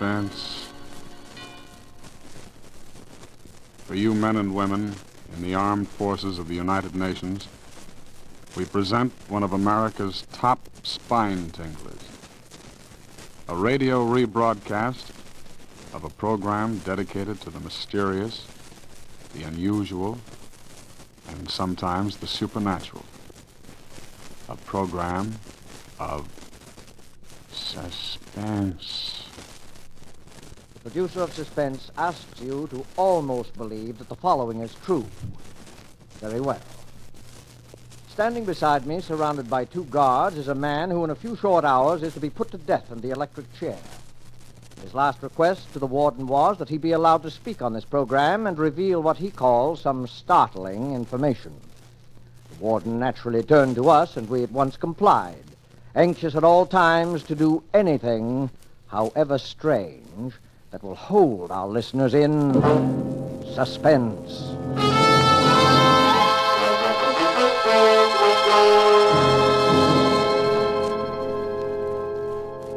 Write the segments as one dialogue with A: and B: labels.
A: Suspense. For you men and women in the armed forces of the United Nations, we present one of America's top spine-tinglers. A radio rebroadcast of a program dedicated to the mysterious, the unusual, and sometimes the supernatural. A program of suspense.
B: The producer of Suspense asks you to almost believe that the following is true. Very well. Standing beside me, surrounded by two guards, is a man who in a few short hours is to be put to death in the electric chair. His last request to the warden was that he be allowed to speak on this program and reveal what he calls some startling information. The warden naturally turned to us, and we at once complied, anxious at all times to do anything, however strange, that will hold our listeners in suspense.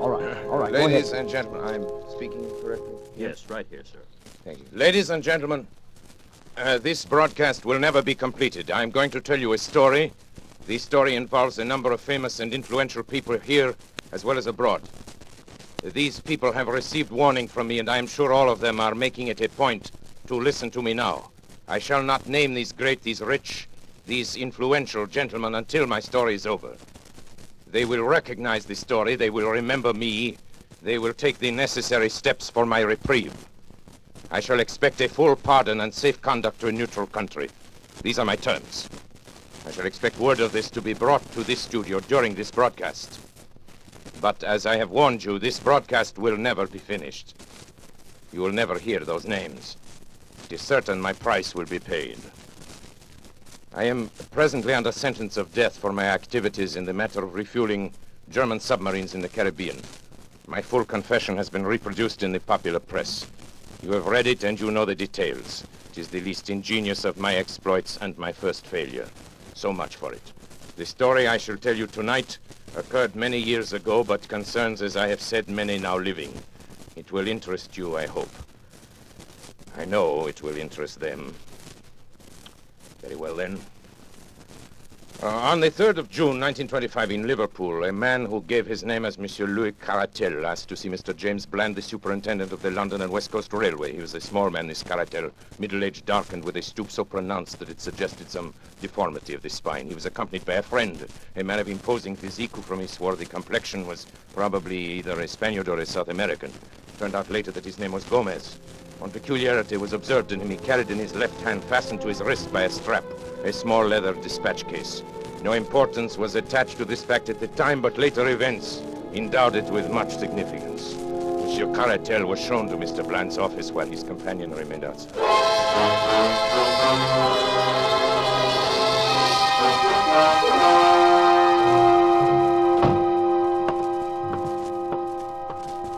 B: All right.
C: Ladies and gentlemen, I'm speaking correctly?
D: Yes, right here, sir.
C: Thank you. Ladies and gentlemen, this broadcast will never be completed. I'm going to tell you a story. The story involves a number of famous and influential people here as well as abroad. These people have received warning from me, and I am sure all of them are making it a point to listen to me now. I shall not name these great, these rich, these influential gentlemen until my story is over. They will recognize the story, they will remember me, they will take the necessary steps for my reprieve. I shall expect a full pardon and safe conduct to a neutral country. These are my terms. I shall expect word of this to be brought to this studio during this broadcast. But as I have warned you, this broadcast will never be finished. You will never hear those names. It is certain my price will be paid. I am presently under sentence of death for my activities in the matter of refueling German submarines in the Caribbean. My full confession has been reproduced in the popular press. You have read it and you know the details. It is the least ingenious of my exploits and my first failure. So much for it. The story I shall tell you tonight occurred many years ago, but concerns, as I have said, many now living. It will interest you, I hope. I know it will interest them. Very well, then. On the 3rd of June, 1925, in Liverpool, a man who gave his name as Monsieur Louis Caratel asked to see Mr. James Bland, the superintendent of the London and West Coast Railway. He was a small man, this Caratel, middle-aged, darkened, with a stoop so pronounced that it suggested some deformity of the spine. He was accompanied by a friend, a man of imposing physique who, from his swarthy complexion, was probably either a Spaniard or a South American. It turned out later that his name was Gomez. One peculiarity was observed in him. He carried in his left hand, fastened to his wrist by a strap, a small leather dispatch case. No importance was attached to this fact at the time, but later events endowed it with much significance. Monsieur Caratel was shown to Mr. Bland's office while his companion remained outside.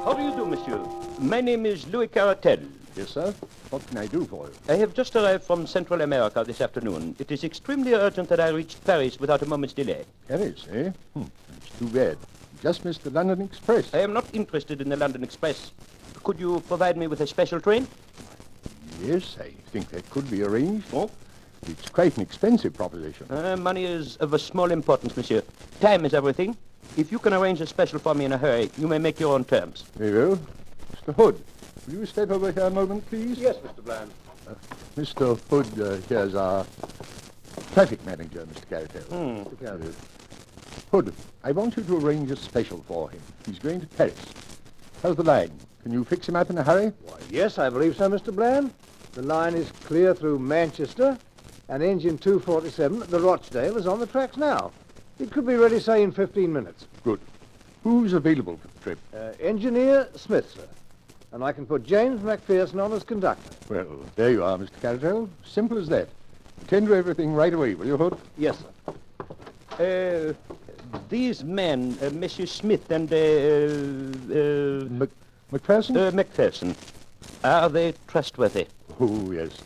D: How do you do, monsieur? My name is Louis Caratel.
E: Yes, sir. What can I do for you?
D: I have just arrived from Central America this afternoon. It is extremely urgent that I reach Paris without a moment's delay.
E: Paris, eh? That's too bad. Just missed the London Express.
D: I am not interested in the London Express. Could you provide me with a special train?
E: Yes, I think that could be arranged. Oh? It's quite an expensive proposition.
D: Money is of a small importance, monsieur. Time is everything. If you can arrange a special for me in a hurry, you may make your own terms.
E: Very well. Mr. Hood, will you step over here a moment, please?
F: Yes, Mr. Bland.
E: Mr. Hood, here's our traffic manager, Mr. Caratel. Mr. Caratel. Hood, I want you to arrange a special for him. He's going to Paris. How's the line? Can you fix him up in a hurry?
F: Why, yes, I believe so, Mr. Bland. The line is clear through Manchester, and engine 247 at the Rochdale is on the tracks now. It could be ready, say, in 15 minutes.
E: Good. Who's available for the trip?
F: Engineer Smith, sir. And I can put James McPherson on as conductor.
E: Well, there you are, Mr. Caratel. Simple as that. Attend to everything right away, will you, Hood?
F: Yes, sir.
D: These men, Monsieur Smith and,
E: McPherson?
D: McPherson, are they trustworthy?
E: Oh, yes.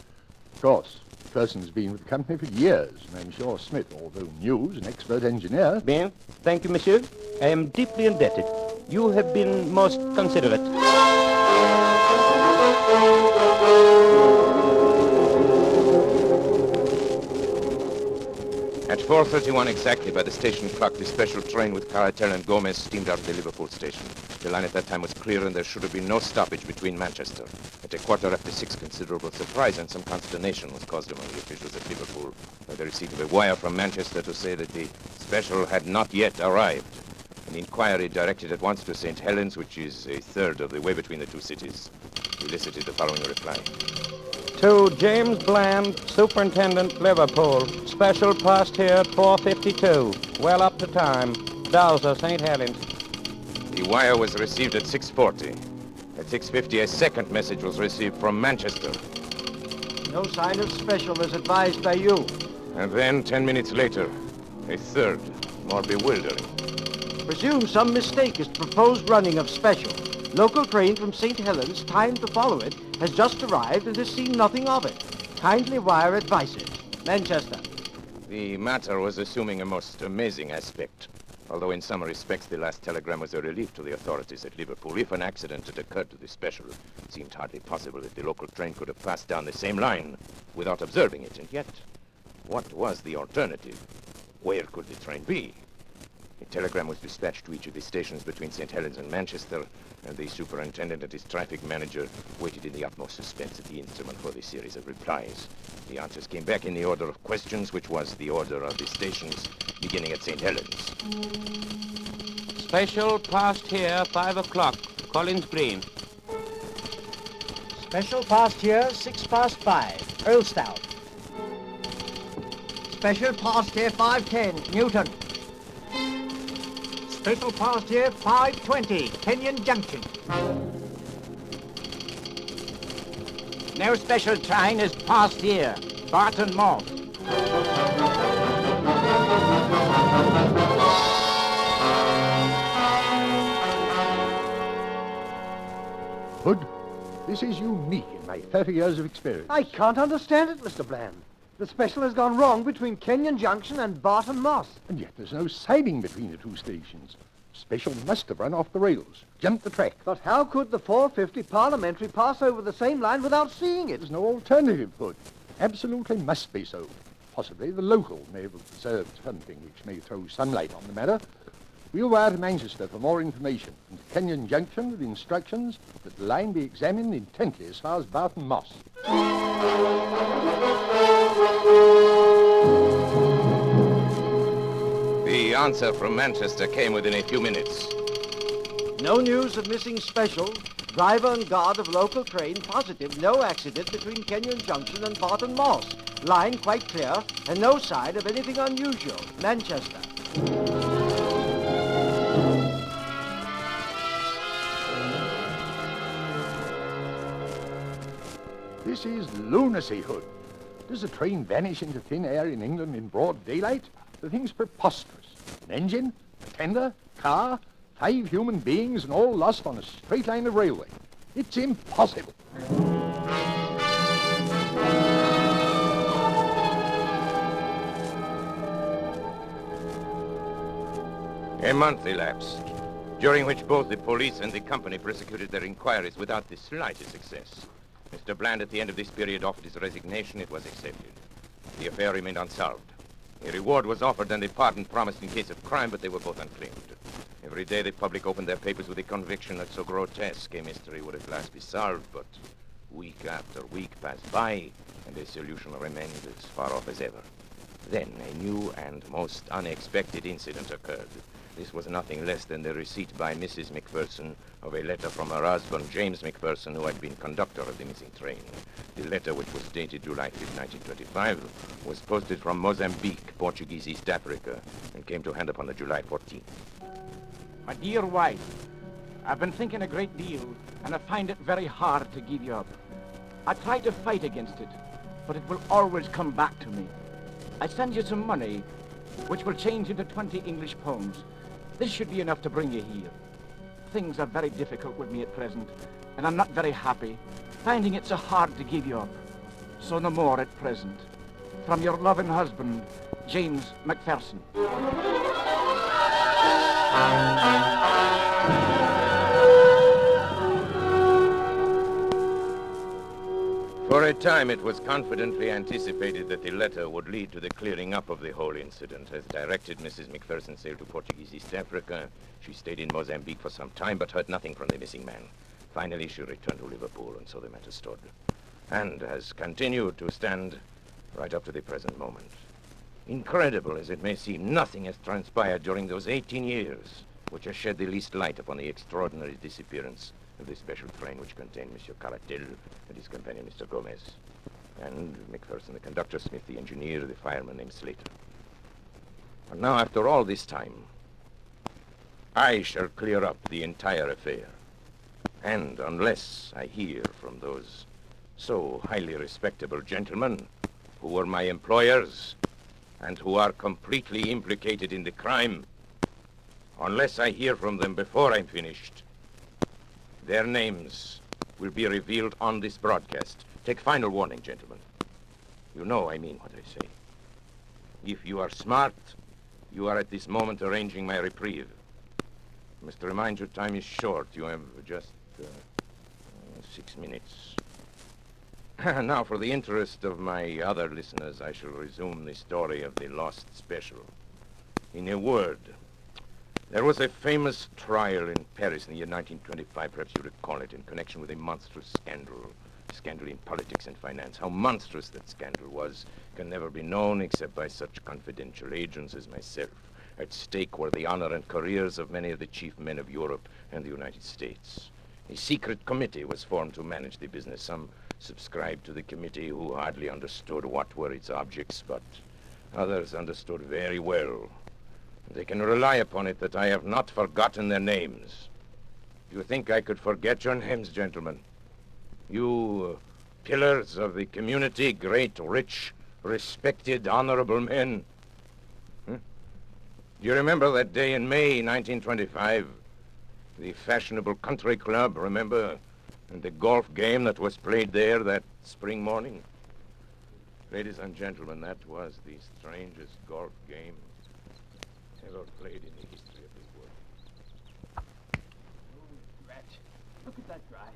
E: Of course. McPherson's been with the company for years, and I'm sure Smith, although new, is an expert engineer.
D: Bien. Thank you, monsieur. I am deeply indebted. You have been most considerate.
C: 4:31 exactly by the station clock, the special train with Caratel and Gomez steamed out of the Liverpool station. The line at that time was clear and there should have been no stoppage between Manchester. At 6:15, considerable surprise and some consternation was caused among the officials at Liverpool by the receipt of a wire from Manchester to say that the special had not yet arrived. An inquiry directed at once to St. Helens, which is a third of the way between the two cities, elicited the following reply.
D: To James Bland, Superintendent, Liverpool. Special passed here at 4:52. Well up to time. Dowser, St. Helens.
C: The wire was received at 6:40. At 6:50, a second message was received from Manchester.
B: No sign of special as advised by you.
C: And then, 10 minutes later, a third, more bewildering.
B: Presume some mistake is proposed running of special. Local train from St. Helens, time to follow it, has just arrived and has seen nothing of it. Kindly wire advices. Manchester.
C: The matter was assuming a most amazing aspect. Although in some respects the last telegram was a relief to the authorities at Liverpool. If an accident had occurred to the special, it seemed hardly possible that the local train could have passed down the same line without observing it. And yet, what was the alternative? Where could the train be? A telegram was dispatched to each of the stations between St. Helens and Manchester, and the superintendent and his traffic manager waited in the utmost suspense at the instrument for the series of replies. The answers came back in the order of questions, which was the order of the stations, beginning at St. Helens.
D: Special passed here 5 o'clock. Collins Green.
B: Special passed here 5:06, Earlstown. Special passed here 5:10, Newton. Special passed here 5:20, Kenyon Junction.
G: No special train has passed here, Barton Moss.
E: Hood, this is unique in my 30 years of experience.
F: I can't understand it, Mr. Bland. The special has gone wrong between Kenyon Junction and Barton Moss.
E: And yet there's no siding between the two stations. Special must have run off the rails, jumped the track.
F: But how could the 450 Parliamentary pass over the same line without seeing it?
E: There's no alternative, Hood. Absolutely must be so. Possibly the local may have observed something which may throw some light on the matter. We'll wire to Manchester for more information, and to Kenyon Junction with instructions that the line be examined intently as far as Barton Moss.
C: The answer from Manchester came within a few minutes.
B: No news of missing special. Driver and guard of local train positive no accident between Kenyon Junction and Barton Moss. Line quite clear and no sign of anything unusual. Manchester.
E: This is lunacy, Hood. Does a train vanish into thin air in England in broad daylight? The thing's preposterous. An engine, a tender, car, 5 human beings, and all lost on a straight line of railway. It's impossible.
C: A month elapsed, during which both the police and the company prosecuted their inquiries without the slightest success. Mr. Bland, at the end of this period, offered his resignation. It was accepted. The affair remained unsolved. A reward was offered and a pardon promised in case of crime, but they were both unclaimed. Every day the public opened their papers with the conviction that so grotesque a mystery would at last be solved, but week after week passed by, and a solution remained as far off as ever. Then a new and most unexpected incident occurred. This was nothing less than the receipt by Mrs. McPherson of a letter from her husband, James McPherson, who had been conductor of the missing train. The letter, which was dated July 5, 1925, was posted from Mozambique, Portuguese East Africa, and came to hand upon the July 14th.
G: My dear wife, I've been thinking a great deal, and I find it very hard to give you up. I try to fight against it, but it will always come back to me. I send you some money, which will change into 20 English pounds. This should be enough to bring you here. Things are very difficult with me at present, and I'm not very happy, finding it so hard to give you up. So no more at present. From your loving husband, James McPherson.
C: For a time, it was confidently anticipated that the letter would lead to the clearing up of the whole incident. As directed, Mrs. McPherson sailed to Portuguese East Africa. She stayed in Mozambique for some time, but heard nothing from the missing man. Finally, she returned to Liverpool, and so the matter stood. And has continued to stand right up to the present moment. Incredible as it may seem, nothing has transpired during those 18 years which has shed the least light upon the extraordinary disappearance of the special train which contained Monsieur Caratel and his companion, Mr. Gomez, and McPherson, the conductor, Smith, the engineer, the fireman named Slater. And now, after all this time, I shall clear up the entire affair. And unless I hear from those so highly respectable gentlemen who were my employers and who are completely implicated in the crime, unless I hear from them before I'm finished, their names will be revealed on this broadcast. Take final warning, gentlemen. You know I mean what I say. If you are smart, you are at this moment arranging my reprieve. I must remind you, time is short. You have just 6 minutes. Now, for the interest of my other listeners, I shall resume the story of the lost special. In a word, there was a famous trial in Paris in the year 1925, perhaps you recall it, in connection with a monstrous scandal in politics and finance. How monstrous that scandal was can never be known except by such confidential agents as myself. At stake were the honor and careers of many of the chief men of Europe and the United States. A secret committee was formed to manage the business. Some subscribed to the committee who hardly understood what were its objects, but others understood very well. They can rely upon it that I have not forgotten their names. Do you think I could forget your names, gentlemen? You pillars of the community, great, rich, respected, honorable men. Do you remember that day in May 1925? The fashionable country club, remember? And the golf game that was played there that spring morning? Ladies and gentlemen, that was the strangest golf game ever played in the history of the world.
G: Oh, rat. Look at that drive.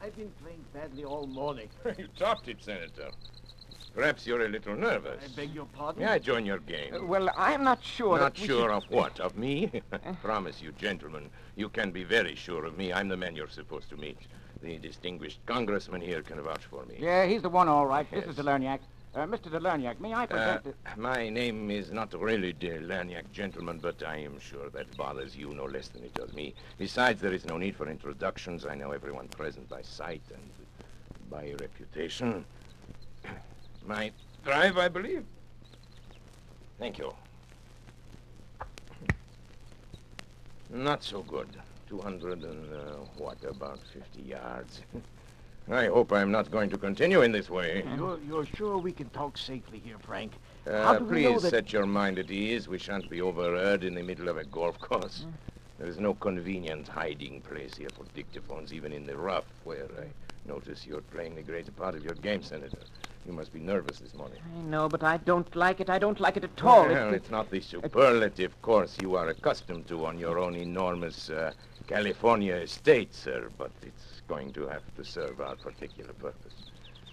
G: I've been playing badly all morning.
C: You topped it, Senator. Perhaps you're a little nervous.
G: I beg your pardon?
C: May I join your game?
D: Well, I'm not sure.
C: Not
D: that we
C: sure
D: should-
C: of what? Of me? Promise you, gentlemen, you can be very sure of me. I'm the man you're supposed to meet. The distinguished congressman here can vouch for me.
G: Yeah, he's the one, all right.
C: Yes.
G: This is Delerniak. Mr. Delerniak, may I present...
C: My name is not really Delerniak, gentlemen, but I am sure that bothers you no less than it does me. Besides, there is no need for introductions. I know everyone present by sight and by reputation. My drive, I believe. Thank you. Not so good. 200 and, about 50 yards. I hope I'm not going to continue in this way.
G: You're sure we can talk safely here, Frank? How do we know
C: Please
G: that...
C: set your mind at ease. We shan't be overheard in the middle of a golf course. There is no convenient hiding place here for dictaphones, even in the rough, where I notice you're playing the greater part of your game, Senator. You must be nervous this morning.
D: I know, but I don't like it. I don't like it at all.
C: Well, it's not the superlative course you are accustomed to on your own enormous California estate, sir, but it's going to have to serve our particular purpose.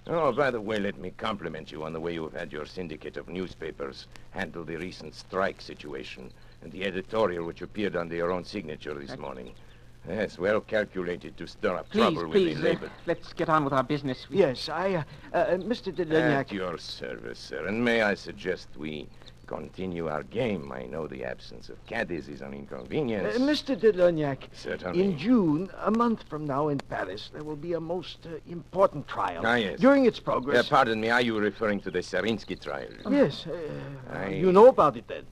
C: Oh, by the way, let me compliment you on the way you have had your syndicate of newspapers handle the recent strike situation and the editorial which appeared under your own signature this morning. Yes, well calculated to stir up trouble with the labor.
D: Let's get on with our business.
G: Yes, Mr. Delerniak...
C: At your service, sir. And may I suggest we continue our game? I know the absence of caddies is an inconvenience.
G: Mr. Delerniak,
C: Certainly.
G: in June, a month from now in Paris, there will be a most important trial.
C: Ah, yes.
G: During its progress...
C: Pardon me, are you referring to the Serinsky trial?
G: Yes,
C: I-
G: you know about it then.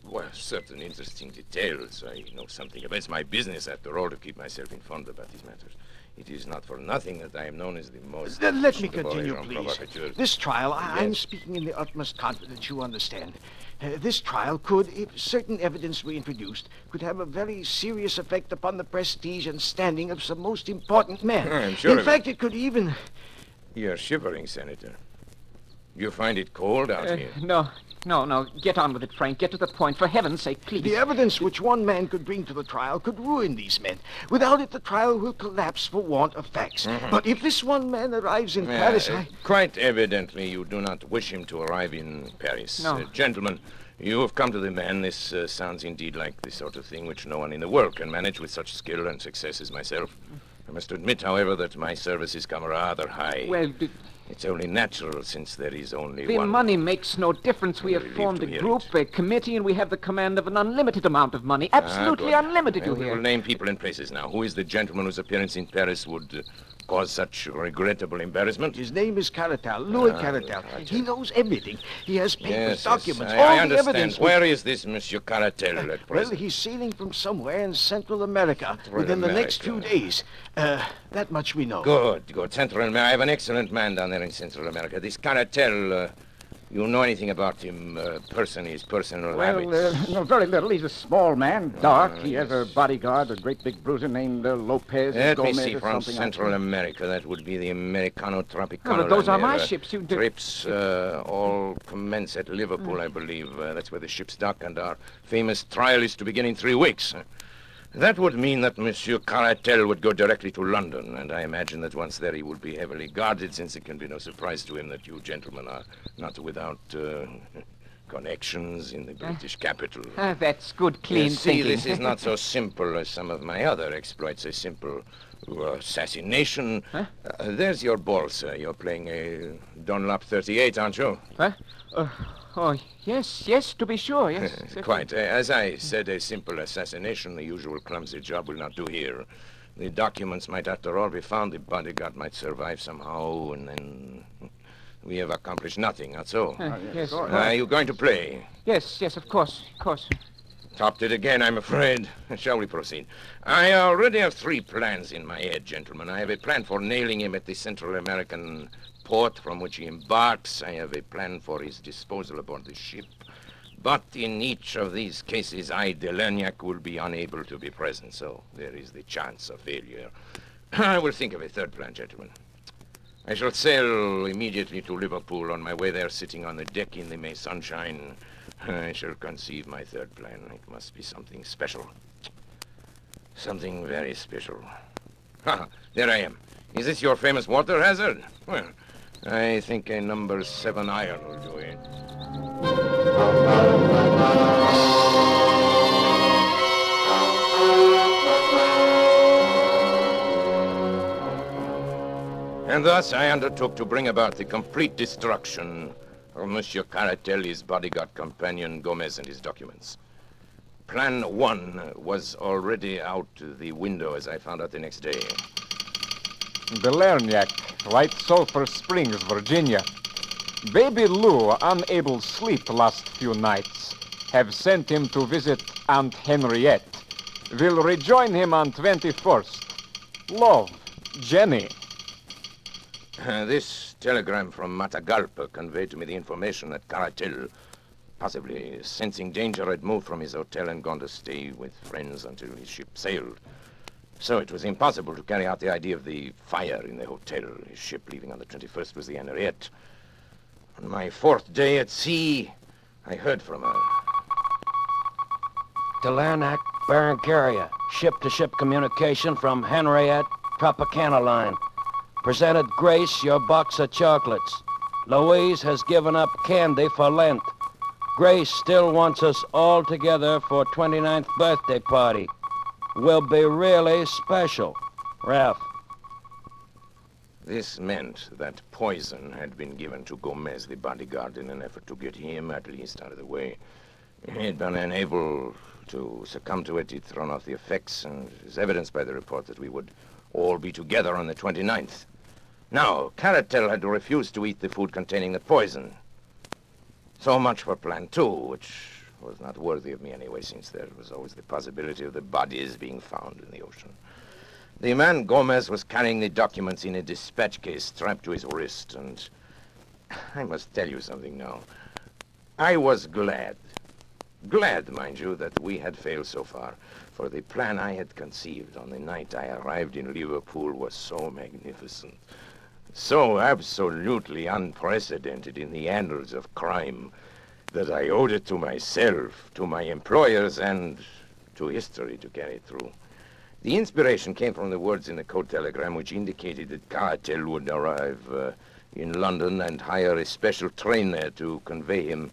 C: Well, certain interesting details. I know something about it. It's my business, after all, to keep myself informed about these matters. It is not for nothing that I am known as the most...
G: Let me
C: efficient of all
G: continue,
C: agents
G: please.
C: provocateurs.
G: This trial, I'm
C: Yes.
G: speaking in the utmost confidence, you understand. This trial could, if certain evidence were introduced, could have a very serious effect upon the prestige and standing of some most important men.
C: I'm sure
G: In
C: of
G: fact, it could even...
C: You're shivering, Senator. You find it cold out here?
D: No,
G: No, get on with it, Frank. Get to the point. For heaven's sake, please.
H: The evidence which one man could bring to the trial could ruin these men. Without it, the trial will collapse for want of facts. But if this one man arrives in Paris,
C: Quite evidently, you do not wish him to arrive in Paris.
G: No.
C: Gentlemen, you have come to the man. This sounds indeed like the sort of thing which no one in the world can manage with such skill and success as myself. I must admit, however, that my services come rather high.
G: Well,
C: It's only natural, since there is only
G: the
C: one.
G: money makes no difference. We have
C: Relieved
G: formed
C: to
G: a
C: hear
G: group, a committee, and we have the command of an unlimited amount of money. Absolutely
C: Good.
G: unlimited,
C: Well,
G: you
C: we
G: hear.
C: will name people and places now. Who is the gentleman whose appearance in Paris would cause such regrettable embarrassment?
H: his name is Caratal, Louis Caratal. He knows everything. He has papers, documents, all
C: I
H: the
C: understand.
H: evidence.
C: Where is this Monsieur Caratel at
H: Well,
C: present?
H: he's sailing from somewhere in Central America within the next few
C: America.
H: days. That much we know.
C: Good. Central America. I have an excellent man down there in Central America. This Caratel, you know anything about him, his personal habits?
G: No, very little. He's a small man, dark. He has a bodyguard, a great big bruiser named Lopez.
C: Let me
G: Gomez
C: see,
G: or
C: from
G: something
C: Central
G: like
C: America, that would be the Americano Tropicano.
G: No, but those are
C: and
G: my
C: their,
G: ships. You
C: Trips all commence at Liverpool, I believe. That's where the ships dock, and our famous trial is to begin in 3 weeks. That would mean that Monsieur Caratel would go directly to London, and I imagine that once there he would be heavily guarded, since it can be no surprise to him that you gentlemen are not without connections in the British capital.
G: That's good, clean
C: See,
G: thinking.
C: this is not so simple as some of my other exploits. A simple assassination. There's your ball, sir. You're playing a Dunlop 38, aren't you?
G: Huh? Oh, yes, to be sure, yes.
C: Quite. As I said, a simple assassination, the usual clumsy job, will not do here. The documents might, after all, be found. The bodyguard might survive somehow, and then we have accomplished nothing, not so.
G: Yes,
C: Are you going to play?
G: yes, of course.
C: Topped it again, I'm afraid. Shall we proceed? I already have 3 plans in my head, gentlemen. I have a plan for nailing him at the Central American port from which he embarks. I have a plan for his disposal aboard the ship. But in each of these cases, I, Delagnac, will be unable to be present, so there is the chance of failure. I will think of a 3rd plan, gentlemen. I shall sail immediately to Liverpool. On my way there, sitting on the deck in the May sunshine, I shall conceive my 3rd plan. It must be something special. Something very special. There I am. Is this your famous water hazard? Well, I think a number 7 iron will do it. And thus I undertook to bring about the complete destruction of Monsieur Caratel, his bodyguard companion, Gomez, and his documents. Plan 1 was already out the window, as I found out the next day.
I: Delagnac, White Sulphur Springs, Virginia. Baby Lou, unable sleep last few nights, have sent him to visit Aunt Henriette. Will rejoin him on 21st. Love, Jenny.
C: This telegram from Matagalpa conveyed to me the information that Caratel, possibly sensing danger, had moved from his hotel and gone to stay with friends until his ship sailed. So it was impossible to carry out the idea of the fire in the hotel. His ship leaving on the 21st was the Henriette. On my 4th day at sea, I heard from her.
J: Delagnac, Barrancaria. Ship-to-ship communication from Henriette Tropicana line. Presented Grace your box of chocolates. Louise has given up candy for Lent. Grace still wants us all together for 29th birthday party. Will be really special. Ralph.
C: This meant that poison had been given to Gomez, the bodyguard, in an effort to get him at least out of the way. He had been unable to succumb to it. He'd thrown off the effects, and is evidenced by the report that we would all be together on the 29th. Now, Caratel had refused to eat the food containing the poison. So much for Plan 2, which was not worthy of me anyway, since there was always the possibility of the bodies being found in the ocean. The man Gomez was carrying the documents in a dispatch case strapped to his wrist, and I must tell you something now. I was glad, mind you, that we had failed so far, for the plan I had conceived on the night I arrived in Liverpool was so magnificent, so absolutely unprecedented in the annals of crime, that I owed it to myself, to my employers, and to history to carry it through. The inspiration came from the words in the code telegram which indicated that Caratel would arrive in London and hire a special train there to convey him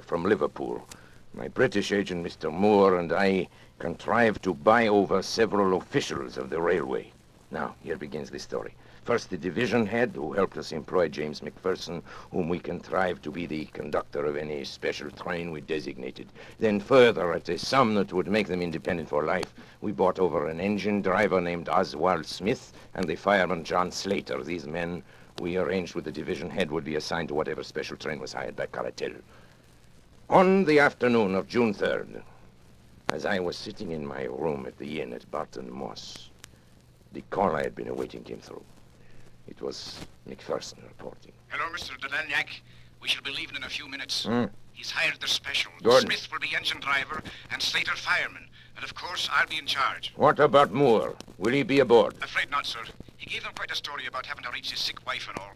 C: from Liverpool. My British agent, Mr. Moore, and I contrived to buy over several officials of the railway. Now, here begins the story. First, the division head, who helped us employ James McPherson, whom we contrived to be the conductor of any special train we designated. Then further, at a sum that would make them independent for life, we bought over an engine driver named Oswald Smith and the fireman John Slater. These men, we arranged with the division head, would be assigned to whatever special train was hired by Caratel. On the afternoon of June 3rd, as I was sitting in my room at the inn at Barton Moss, the call I had been awaiting came through. It was McPherson reporting.
K: Hello, Mr. Delanyak. We shall be leaving in a few minutes. He's hired their special.
C: Good.
K: Smith will be engine driver and Slater fireman. And of course, I'll be in charge.
C: What about Moore? Will he be aboard?
K: Afraid not, sir. He gave them quite a story about having to reach his sick wife and all.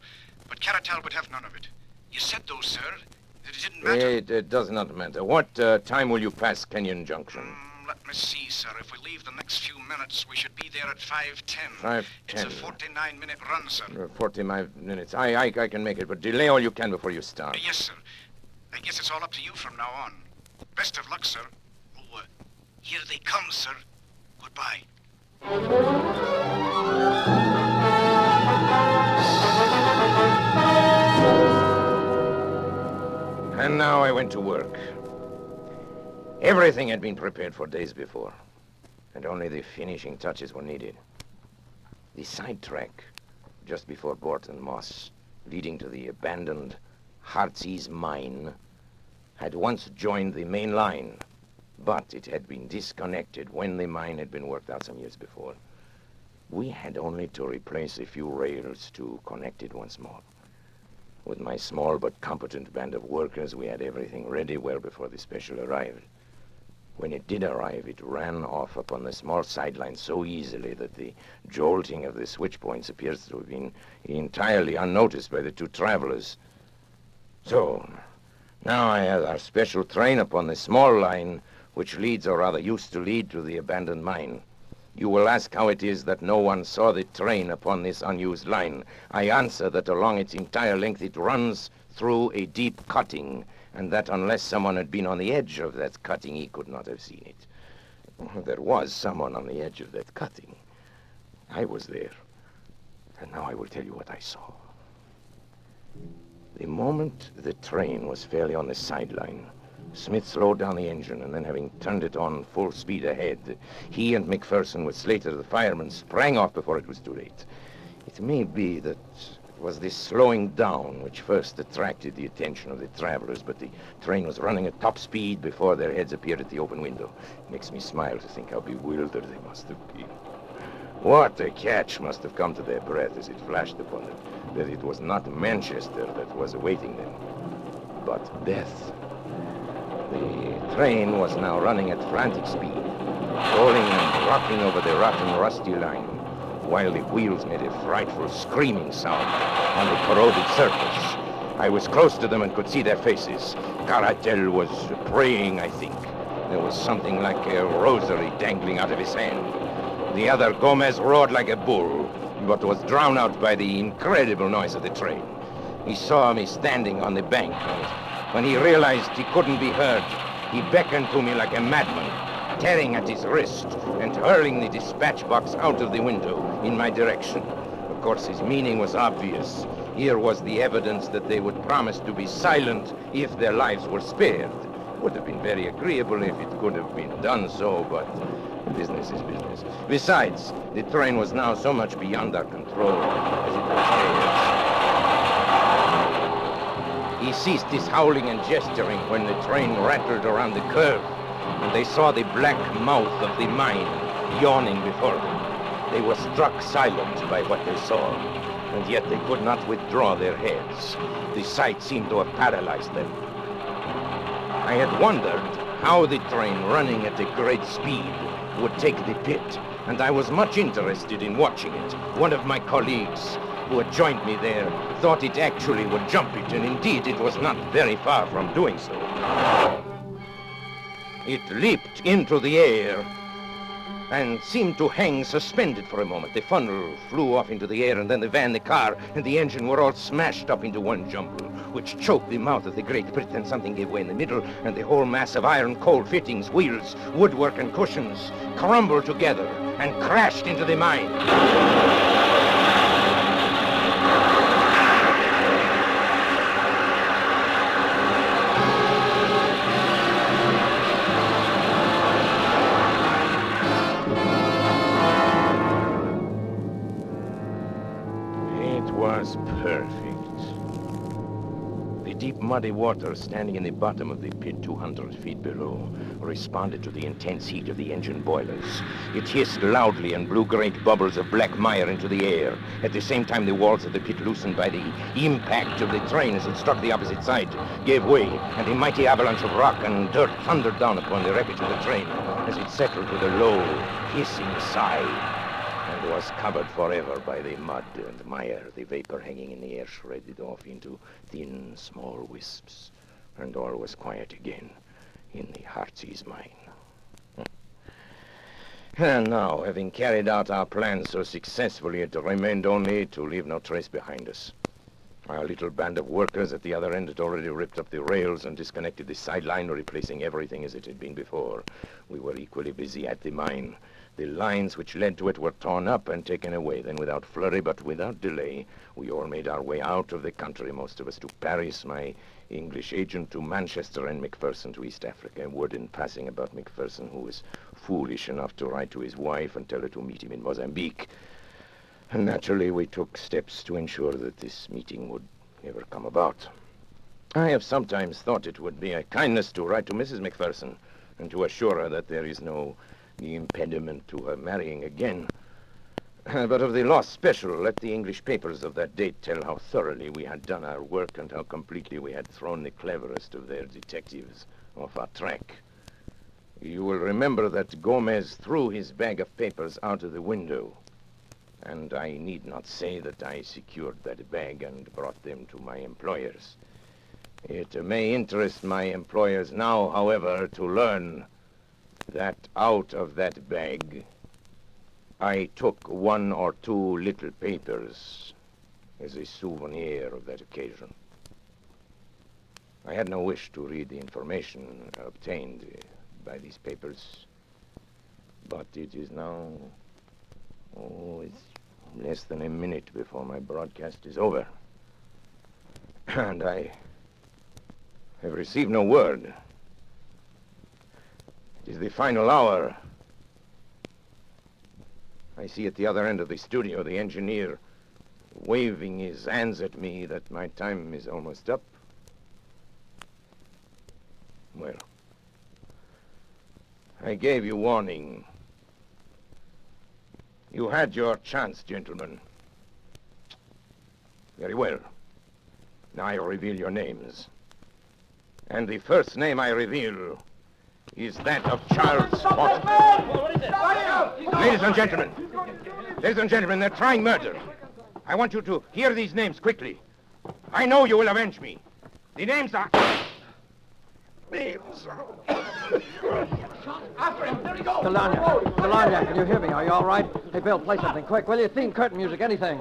K: But Caratal would have none of it. You said, though, sir, that it didn't matter.
C: It does not matter. What time will you pass Kenyon Junction?
K: Let me see, sir. If we leave the next few minutes, we should be there at 5:10.
C: 5:10.
K: It's a 49-minute run, sir.
C: 45 minutes. I can make it, but delay all you can before you start.
K: Yes, sir. I guess it's all up to you from now on. Best of luck, sir. Oh, here they come, sir. Goodbye.
C: And now I went to work. Everything had been prepared for days before, and only the finishing touches were needed. The side track, just before Barton Moss, leading to the abandoned Heartsease mine, had once joined the main line, but it had been disconnected when the mine had been worked out some years before. We had only to replace a few rails to connect it once more. With my small but competent band of workers, we had everything ready well before the special arrived. When it did arrive, it ran off upon the small sideline so easily that the jolting of the switch points appears to have been entirely unnoticed by the two travelers. So, now I have our special train upon the small line which leads, or rather used to lead, to the abandoned mine. You will ask how it is that no one saw the train upon this unused line. I answer that along its entire length it runs through a deep cutting, and that unless someone had been on the edge of that cutting, he could not have seen it. There was someone on the edge of that cutting. I was there. And now I will tell you what I saw. The moment the train was fairly on the sideline, Smith slowed down the engine, and then having turned it on full speed ahead, he and McPherson with Slater, the fireman, sprang off before it was too late. It may be that it was this slowing down which first attracted the attention of the travelers, but the train was running at top speed before their heads appeared at the open window. It makes me smile to think how bewildered they must have been. What a catch must have come to their breath as it flashed upon them, that it was not Manchester that was awaiting them, but death. The train was now running at frantic speed, rolling and rocking over the rotten, rusty line, while the wheels made a frightful screaming sound on the corroded surface. I was close to them and could see their faces. Caratel was praying, I think. There was something like a rosary dangling out of his hand. The other, Gomez, roared like a bull, but was drowned out by the incredible noise of the train. He saw me standing on the bank, and when he realized he couldn't be heard, he beckoned to me like a madman, tearing at his wrist and hurling the dispatch box out of the window in my direction. Of course, his meaning was obvious. Here was the evidence that they would promise to be silent if their lives were spared. Would have been very agreeable if it could have been done so, but business is business. Besides, the train was now so much beyond our control as it was theirs. He ceased his howling and gesturing when the train rattled around the curve, and they saw the black mouth of the mine yawning before them. They were struck silent by what they saw, and yet they could not withdraw their heads. The sight seemed to have paralyzed them. I had wondered how the train running at a great speed would take the pit, and I was much interested in watching it. One of my colleagues, who had joined me there thought it actually would jump it, and indeed it was not very far from doing so. It leaped into the air and seemed to hang suspended for a moment. The funnel flew off into the air, and then the van, the car, and the engine were all smashed up into one jumble, which choked the mouth of the Great Britain. Something gave way in the middle, and the whole mass of iron, coal fittings, wheels, woodwork, and cushions crumbled together and crashed into the mine. Was perfect. The deep muddy water standing in the bottom of the pit 200 feet below responded to the intense heat of the engine boilers. It hissed loudly and blew great bubbles of black mire into the air. At the same time, the walls of the pit, loosened by the impact of the train as it struck the opposite side, gave way, and a mighty avalanche of rock and dirt thundered down upon the wreckage of the train as it settled with a low, hissing sigh, and was covered forever by the mud and mire. The vapor hanging in the air shredded off into thin, small wisps, and all was quiet again in the Heartsease mine. And now, having carried out our plan so successfully, it remained only to leave no trace behind us. Our little band of workers at the other end had already ripped up the rails and disconnected the sideline, replacing everything as it had been before. We were equally busy at the mine. The lines which led to it were torn up and taken away. Then, without flurry but without delay, we all made our way out of the country, most of us to Paris, my English agent to Manchester, and Macpherson to East Africa. Word in passing about Macpherson, who was foolish enough to write to his wife and tell her to meet him in Mozambique. And naturally, we took steps to ensure that this meeting would never come about. I have sometimes thought it would be a kindness to write to Mrs. Macpherson and to assure her that there is no impediment to her marrying again. But of the lost special, let the English papers of that date tell how thoroughly we had done our work and how completely we had thrown the cleverest of their detectives off our track. You will remember that Gomez threw his bag of papers out of the window, and I need not say that I secured that bag and brought them to my employers. It may interest my employers now, however, to learn that out of that bag, I took one or two little papers as a souvenir of that occasion. I had no wish to read the information obtained by these papers, but it is now, it's less than a minute before my broadcast is over. And I have received no word. It is the final hour. I see at the other end of the studio the engineer waving his hands at me that my time is almost up. Well, I gave you warning. You had your chance, gentlemen. Very well. Now I reveal your names. And the first name I reveal is that of Charles Orson. Ladies and gentlemen, they're trying murder. I want you to hear these names quickly. I know you will avenge me. The names are...
B: After him! There he goes! Delania, can you hear me? Are you all right? Hey, Bill, play something quick, will you? Theme, curtain music, anything.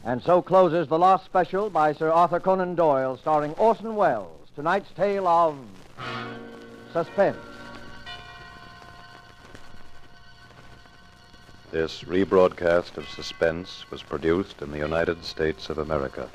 B: And so closes the Lost Special by Sir Arthur Conan Doyle, starring Orson Welles. Tonight's tale of Suspense.
L: This rebroadcast of Suspense was produced in the United States of America.